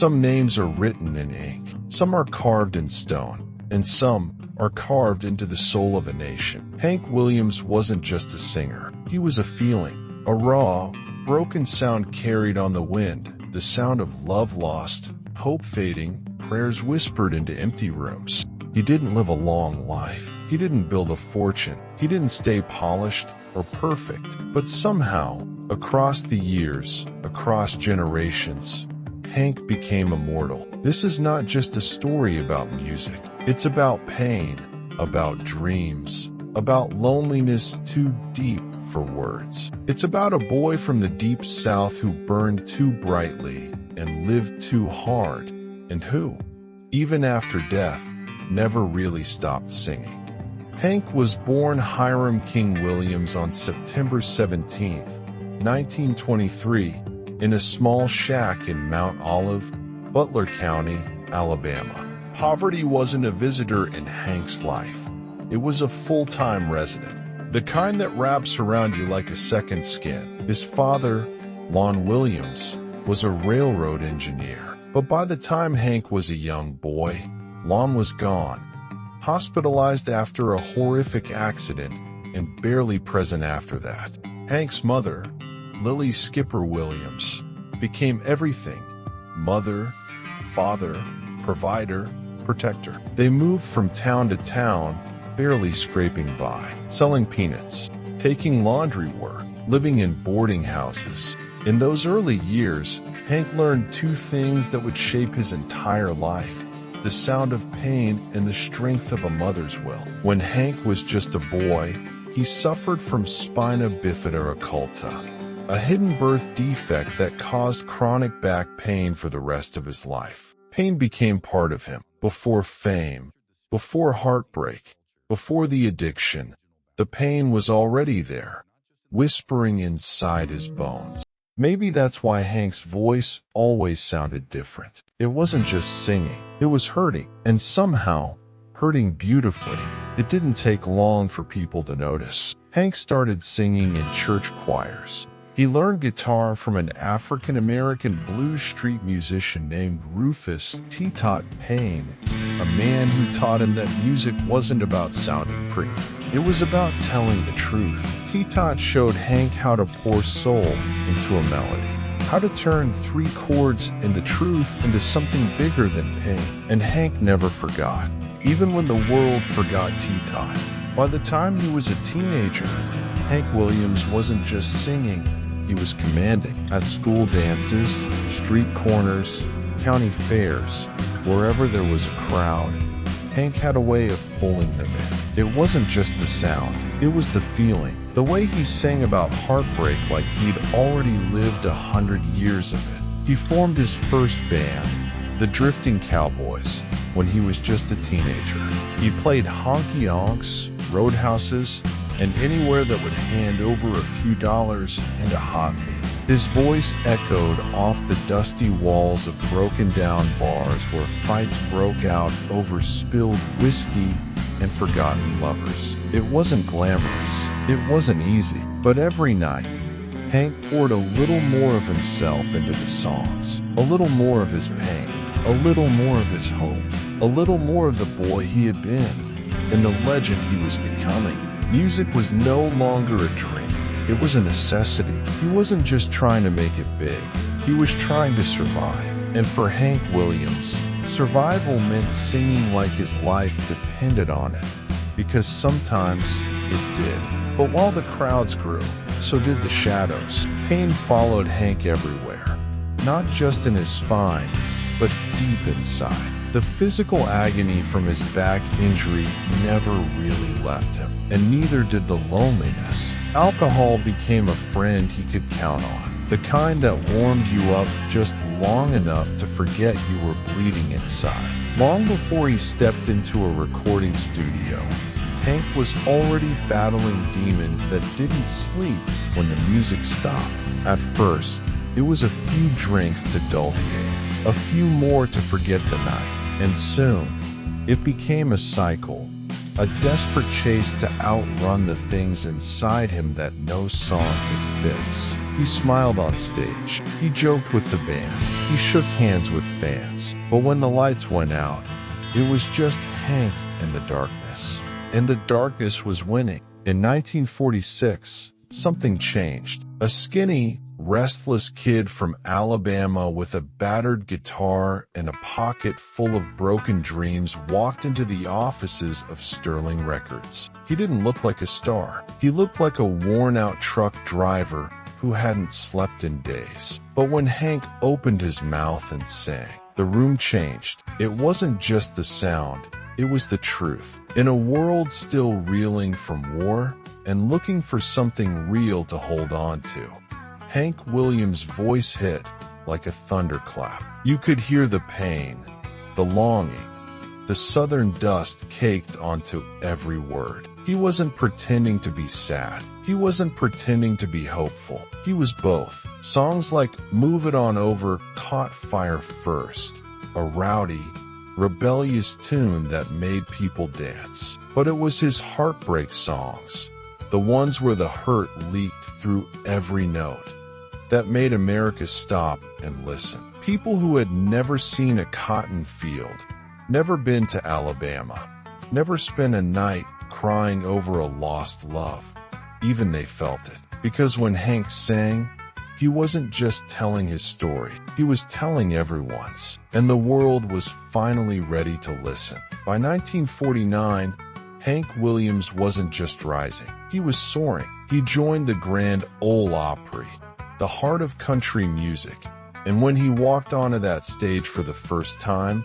Some names are written in ink, some are carved in stone, and some are carved into the soul of a nation. Hank Williams wasn't just a singer. He was a feeling, a raw, broken sound carried on the wind, the sound of love lost, hope fading, prayers whispered into empty rooms. He didn't live a long life. He didn't build a fortune. He didn't stay polished or perfect. But somehow, across the years, across generations, Hank became immortal. This is not just a story about music. It's about pain, about dreams, about loneliness too deep for words. It's about a boy from the deep south who burned too brightly and lived too hard, and who, even after death, never really stopped singing. Hank was born Hiram King Williams on September 17, 1923, in a small shack in Mount Olive, Butler County, Alabama. Poverty wasn't a visitor in Hank's life. It was a full-time resident, the kind that wraps around you like a second skin. His father, Lon Williams, was a railroad engineer. But by the time Hank was a young boy, Lon was gone, hospitalized after a horrific accident and barely present after that. Hank's mother, Lily Skipper Williams, became everything: mother, father, provider, protector. They moved from town to town, barely scraping by, selling peanuts, taking laundry work, living in boarding houses. In those early years, Hank learned two things that would shape his entire life: the sound of pain and the strength of a mother's will. When Hank was just a boy, he suffered from spina bifida occulta, a hidden birth defect that caused chronic back pain for the rest of his life. Pain became part of him. Before fame, before heartbreak, before the addiction, the pain was already there, whispering inside his bones. Maybe that's why Hank's voice always sounded different. It wasn't just singing, it was hurting, and somehow, hurting beautifully. It didn't take long for people to notice. Hank started singing in church choirs. He learned guitar from an African-American blues street musician named Rufus T-Tot Payne, a man who taught him that music wasn't about sounding pretty. It was about telling the truth. T-Tot showed Hank how to pour soul into a melody, how to turn three chords and the truth into something bigger than pain. And Hank never forgot, even when the world forgot T-Tot. By the time he was a teenager, Hank Williams wasn't just singing, he was commanding. At school dances, street corners, county fairs, wherever there was a crowd, Hank had a way of pulling them in. It wasn't just the sound, it was the feeling. The way he sang about heartbreak like he'd already lived 100 years of it. He formed his first band, the Drifting Cowboys, when he was just a teenager. He played honky-onks, roadhouses, and anywhere that would hand over a few dollars and a hot meal. His voice echoed off the dusty walls of broken-down bars where fights broke out over spilled whiskey and forgotten lovers. It wasn't glamorous, it wasn't easy, but every night, Hank poured a little more of himself into the songs, a little more of his pain, a little more of his hope, a little more of the boy he had been, and the legend he was becoming. Music was no longer a dream. It was a necessity. He wasn't just trying to make it big. He was trying to survive. And for Hank Williams, survival meant singing like his life depended on it. Because sometimes it did. But while the crowds grew, so did the shadows. Pain followed Hank everywhere. Not just in his spine, but deep inside. The physical agony from his back injury never really left him, and neither did the loneliness. Alcohol became a friend he could count on, the kind that warmed you up just long enough to forget you were bleeding inside. Long before he stepped into a recording studio, Hank was already battling demons that didn't sleep when the music stopped. At first, it was a few drinks to dull the ache, a few more to forget the night. And soon, it became a cycle, a desperate chase to outrun the things inside him that no song could fix. He smiled on stage. He joked with the band. He shook hands with fans. But when the lights went out, it was just Hank and the darkness. And the darkness was winning. In 1946, something changed. A skinny, restless kid from Alabama with a battered guitar and a pocket full of broken dreams walked into the offices of Sterling Records. He didn't look like a star. He looked like a worn-out truck driver who hadn't slept in days. But when Hank opened his mouth and sang, the room changed. It wasn't just the sound, it was the truth. In a world still reeling from war and looking for something real to hold on to, Hank Williams' voice hit like a thunderclap. You could hear the pain, the longing, the southern dust caked onto every word. He wasn't pretending to be sad. He wasn't pretending to be hopeful. He was both. Songs like Move It On Over caught fire first, a rowdy, rebellious tune that made people dance. But it was his heartbreak songs, the ones where the hurt leaked through every note, that made America stop and listen. People who had never seen a cotton field, never been to Alabama, never spent a night crying over a lost love, even they felt it. Because when Hank sang, he wasn't just telling his story, he was telling everyone's. And the world was finally ready to listen. By 1949, Hank Williams wasn't just rising, he was soaring. He joined the Grand Ole Opry, the heart of country music. And when he walked onto that stage for the first time,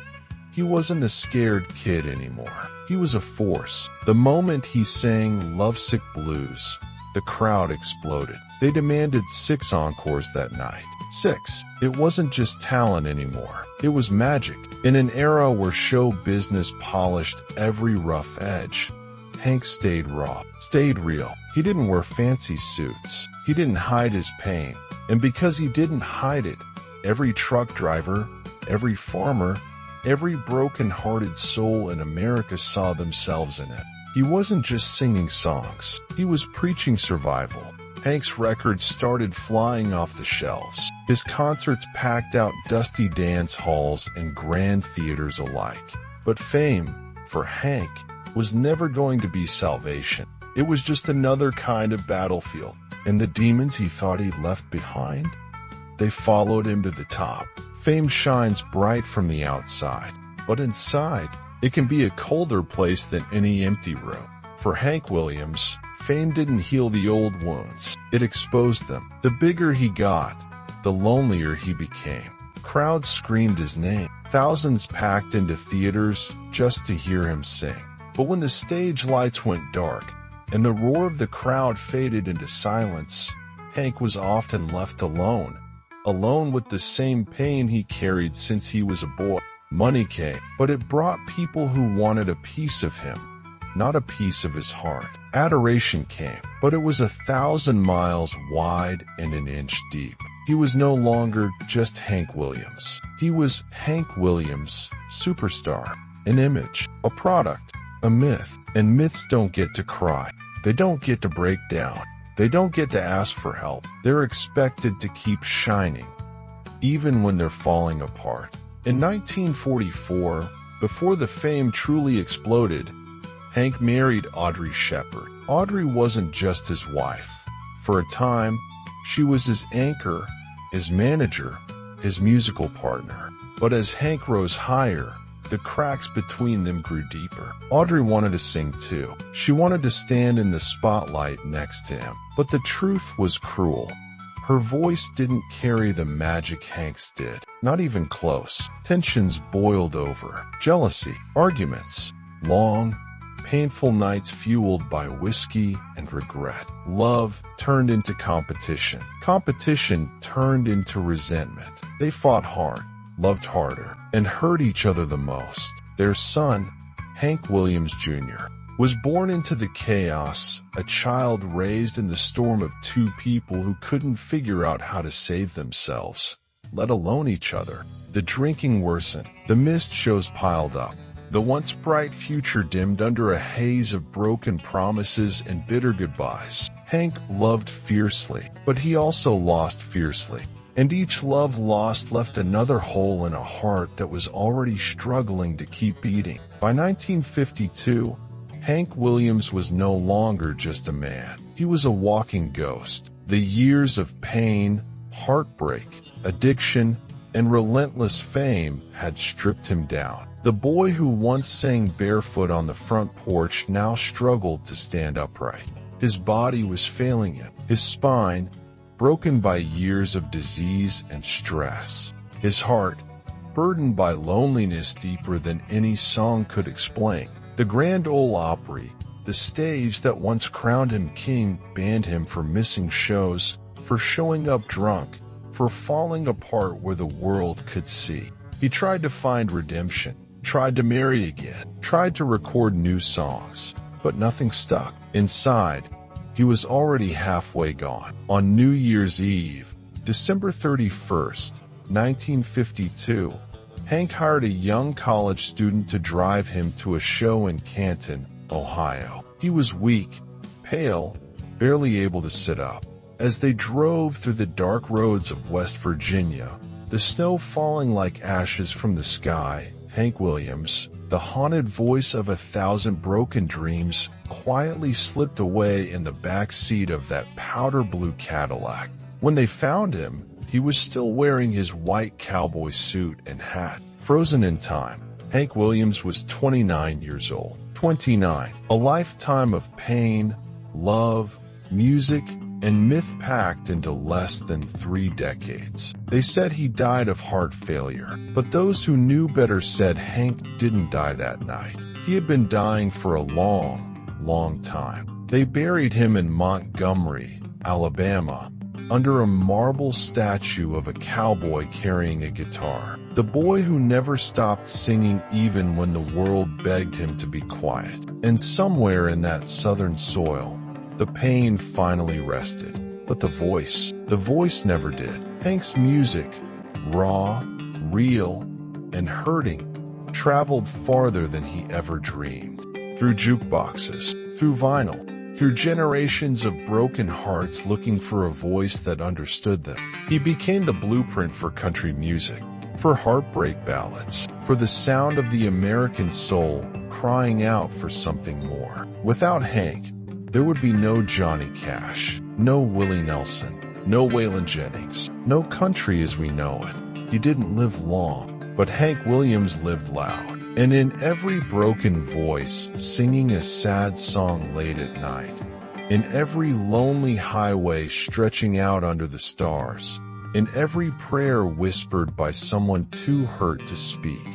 he wasn't a scared kid anymore. He was a force. The moment he sang Lovesick Blues, the crowd exploded. They demanded 6 encores that night. 6. It wasn't just talent anymore. It was magic. In an era where show business polished every rough edge, Hank stayed raw, stayed real. He didn't wear fancy suits. He didn't hide his pain. And because he didn't hide it, every truck driver, every farmer, every broken-hearted soul in America saw themselves in it. He wasn't just singing songs. He was preaching survival. Hank's records started flying off the shelves. His concerts packed out dusty dance halls and grand theaters alike. But fame, for Hank, was never going to be salvation. It was just another kind of battlefield. And the demons he thought he'd left behind? They followed him to the top. Fame shines bright from the outside, but inside, it can be a colder place than any empty room. For Hank Williams, fame didn't heal the old wounds, it exposed them. The bigger he got, the lonelier he became. Crowds screamed his name. Thousands packed into theaters just to hear him sing. But when the stage lights went dark and the roar of the crowd faded into silence, Hank was often left alone. Alone with the same pain he carried since he was a boy. Money came, but it brought people who wanted a piece of him, not a piece of his heart. Adoration came, but it was 1,000 miles wide and an inch deep. He was no longer just Hank Williams. He was Hank Williams, superstar, an image, a product, a myth. And myths don't get to cry. They don't get to break down. They don't get to ask for help. They're expected to keep shining, even when they're falling apart. In 1944, before the fame truly exploded, Hank married Audrey Shepard. Audrey wasn't just his wife. For a time, she was his anchor, his manager, his musical partner. But as Hank rose higher, the cracks between them grew deeper. Audrey wanted to sing too. She wanted to stand in the spotlight next to him. But the truth was cruel. Her voice didn't carry the magic Hank's did. Not even close. Tensions boiled over. Jealousy. Arguments. Long, painful nights fueled by whiskey and regret. Love turned into competition. Competition turned into resentment. They fought hard, loved harder, and hurt each other the most. Their son, Hank Williams Jr., was born into the chaos, a child raised in the storm of two people who couldn't figure out how to save themselves, let alone each other. The drinking worsened. The mist shows piled up. The once bright future dimmed under a haze of broken promises and bitter goodbyes. Hank loved fiercely, but he also lost fiercely. And each love lost left another hole in a heart that was already struggling to keep beating. By 1952, Hank Williams was no longer just a man. He was a walking ghost. The years of pain, heartbreak, addiction, and relentless fame had stripped him down. The boy who once sang barefoot on the front porch now struggled to stand upright. His body was failing him, his spine broken by years of disease and stress. His heart burdened by loneliness deeper than any song could explain. The Grand Ole Opry, the stage that once crowned him king, banned him for missing shows, for showing up drunk, for falling apart where the world could see. He tried to find redemption, tried to marry again, tried to record new songs, but nothing stuck. Inside, he was already halfway gone. On New Year's Eve, December 31st, 1952, Hank hired a young college student to drive him to a show in Canton, Ohio. He was weak, pale, barely able to sit up. As they drove through the dark roads of West Virginia, the snow falling like ashes from the sky, Hank Williams, the haunted voice of 1,000 broken dreams, quietly slipped away in the back seat of that powder blue Cadillac. When they found him, he was still wearing his white cowboy suit and hat. Frozen in time, Hank Williams was 29 years old. 29. A lifetime of pain, love, music, and myth packed into less than 3 decades. They said he died of heart failure, but those who knew better said Hank didn't die that night. He had been dying for a long time. They buried him in Montgomery, Alabama, under a marble statue of a cowboy carrying a guitar. The boy who never stopped singing even when the world begged him to be quiet. And somewhere in that southern soil, the pain finally rested. But the voice never did. Hank's music, raw, real, and hurting, traveled farther than he ever dreamed. Through jukeboxes, through vinyl, through generations of broken hearts looking for a voice that understood them. He became the blueprint for country music, for heartbreak ballads, for the sound of the American soul crying out for something more. Without Hank, there would be no Johnny Cash, no Willie Nelson, no Waylon Jennings, no country as we know it. He didn't live long, but Hank Williams lived loud. And in every broken voice, singing a sad song late at night, in every lonely highway stretching out under the stars, in every prayer whispered by someone too hurt to speak,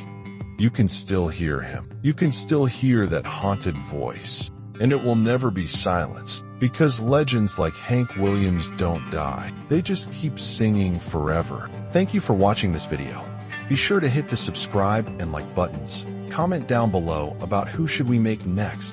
you can still hear him. You can still hear that haunted voice. And it will never be silenced, because legends like Hank Williams don't die. They just keep singing forever. Thank you for watching this video. Be sure to hit the subscribe and like buttons. Comment down below about who should we make next.